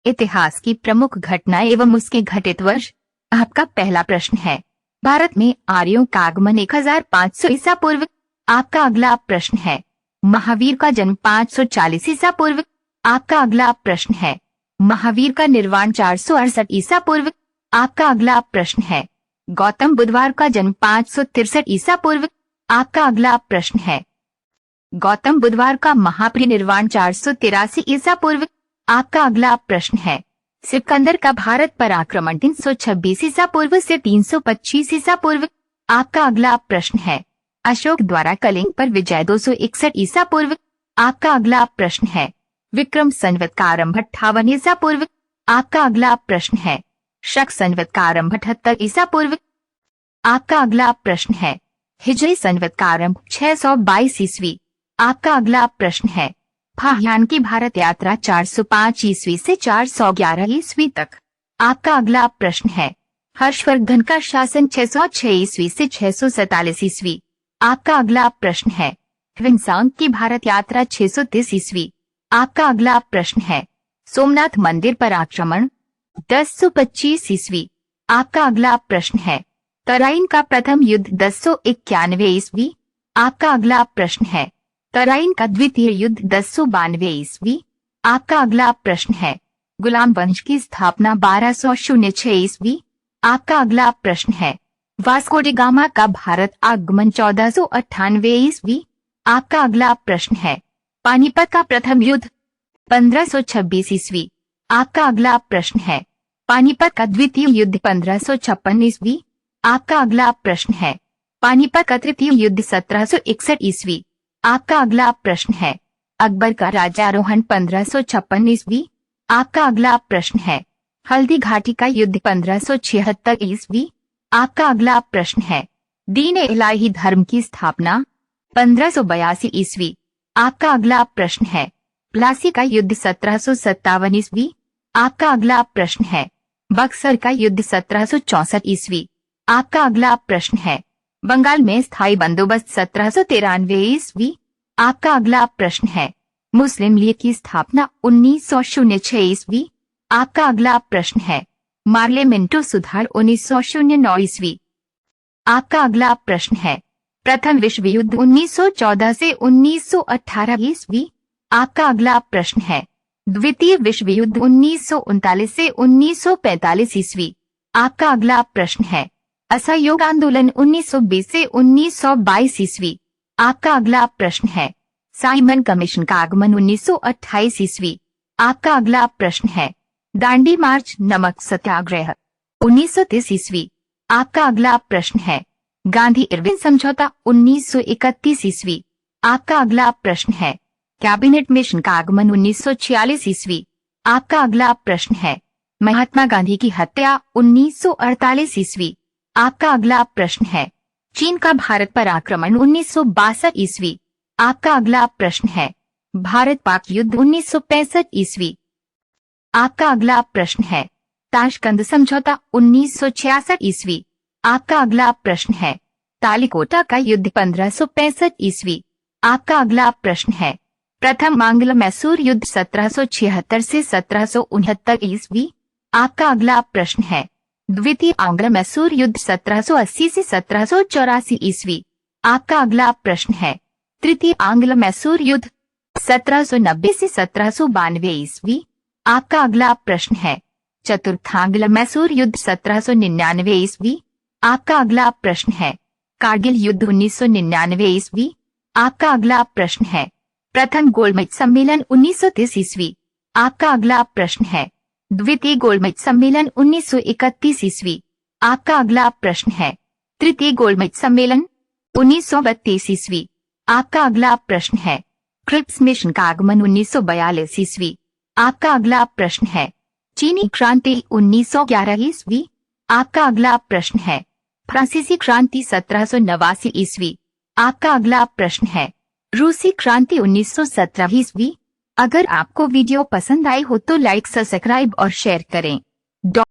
इतिहास की प्रमुख घटना एवं उसके घटित वर्ष। आपका पहला प्रश्न है, भारत में आर्यों का आगमन 1500 ईसा पूर्व। आपका अगला प्रश्न है, महावीर का जन्म 540 ईसा पूर्व। आपका अगला प्रश्न है, महावीर का निर्वाण 468 ईसा पूर्व। आपका अगला प्रश्न है, गौतम बुधवार का जन्म 563 ईसा पूर्व। आपका अगला प्रश्न है, गौतम बुधवार का महापरिनिर्वाण 483 ईसा पूर्व। आपका अगला प्रश्न है, सिकंदर का भारत पर आक्रमण 326 ईसा पूर्व से 325 ईसा पूर्व। आपका अगला प्रश्न है, अशोक द्वारा कलिंग पर विजय 261 ईसा पूर्व। आपका अगला प्रश्न है, विक्रम संवत का आरंभ 58 ईसा पूर्व। आपका अगला प्रश्न है, शक संवत का आरंभ 78 ईसा पूर्व। आपका अगला प्रश्न है, हिजरी संवत का आरंभ 622 ईस्वी। आपका अगला प्रश्न है, फाहियान की भारत यात्रा 405 ईस्वी से 411 ईस्वी तक। आपका अगला प्रश्न है, हर्षवर्धन का शासन 606 ईस्वी से 647 ईस्वी। आपका अगला प्रश्न है, ह्वेनसांग की भारत यात्रा 630 ईस्वी। आपका अगला प्रश्न है, सोमनाथ मंदिर पर आक्रमण 1025 ईस्वी। आपका अगला प्रश्न है, तराइन का प्रथम युद्ध 1091 ईस्वी। आपका अगला प्रश्न है, तराइन का द्वितीय युद्ध 1092 ईस्वी। आपका अगला प्रश्न है, गुलाम वंश की स्थापना 1206 ईस्वी। आपका अगला प्रश्न है, वास्को डी गामा का भारत आगमन 1498 ईस्वी। आपका अगला प्रश्न है, पानीपत का प्रथम युद्ध 1526 ईस्वी। आपका अगला प्रश्न है, पानीपत का द्वितीय युद्ध 1556 ईस्वी। आपका अगला प्रश्न है, पानीपत का तृतीय युद्ध 1761 ईस्वी। आपका अगला प्रश्न है, अकबर का राज्यारोहण 1556 ईस्वी। आपका अगला प्रश्न है, हल्दी घाटी का युद्ध 1576 ईस्वी। आपका अगला प्रश्न है, दीन इलाही धर्म की स्थापना 1582 ईस्वी। आपका अगला प्रश्न है, प्लासी का युद्ध 1757 ईस्वी। आपका अगला प्रश्न है, बक्सर का युद्ध 1764 ईस्वी। आपका अगला प्रश्न है, बंगाल में स्थायी बंदोबस्त 1793 ईस्वी। आपका अगला प्रश्न है, मुस्लिम लीग की स्थापना 1906 ईस्वी। आपका अगला प्रश्न है, पार्लियामेंटो सुधार 1909 ईस्वी। आपका अगला प्रश्न है, प्रथम विश्व युद्ध 1914 से 1918 ईस्वी। आपका अगला प्रश्न है, द्वितीय विश्व युद्ध 1939 से 1945 ईस्वी। आपका अगला प्रश्न है, असहयोग आंदोलन 1920 से 1922 ईस्वी। आपका अगला प्रश्न है, साइमन कमीशन का आगमन 1928 ईस्वी। आपका अगला प्रश्न है, दांडी मार्च नमक सत्याग्रह 1930 ईस्वी। आपका अगला प्रश्न है, गांधी इरविन समझौता 1931 ईस्वी। आपका अगला प्रश्न है, कैबिनेट मिशन का आगमन 1946 ईस्वी। आपका अगला प्रश्न है, महात्मा गांधी की हत्या 1948 ईस्वी। आपका अगला प्रश्न है, चीन का भारत पर आक्रमण 1962 ईस्वी। आपका अगला प्रश्न है, भारत पाक युद्ध 1965 ईस्वी। आपका अगला प्रश्न है, ताशकंद समझौता 1966 ईस्वी। आपका अगला प्रश्न है, तालिकोटा का युद्ध 1565 ईस्वी। आपका अगला प्रश्न है, प्रथम आंग्ल मैसूर युद्ध 1776 से 1769 ईस्वी। आपका अगला प्रश्न है, द्वितीय आंग्ल मैसूर युद्ध 1780 से 1784 ईस्वी। आपका अगला प्रश्न है, तृतीय आंग्ल मैसूर युद्ध 1790 से 1792 ईस्वी। आपका अगला प्रश्न है, चतुर्थ आंग्ल मैसूर युद्ध 1799 ईस्वी। आपका अगला प्रश्न है, कारगिल युद्ध 1999 ईस्वी। आपका अगला प्रश्न है, प्रथम गोलमेज सम्मेलन 1930 ईस्वी। आपका अगला प्रश्न है, द्वितीय गोलमेज सम्मेलन 1931 ईस्वी। आपका अगला प्रश्न है, तृतीय गोलमेज सम्मेलन 1932 ईस्वी। आपका अगला प्रश्न है, क्रिप्स मिशन का आगमन 1942 ईस्वी। आपका अगला प्रश्न है, चीनी क्रांति 1911 ईस्वी। आपका अगला प्रश्न है, फ्रांसीसी क्रांति 1789 ईस्वी। आपका अगला प्रश्न है, रूसी क्रांति 1917 ईस्वी। अगर आपको वीडियो पसंद आई हो तो लाइक सब्सक्राइब और शेयर करें।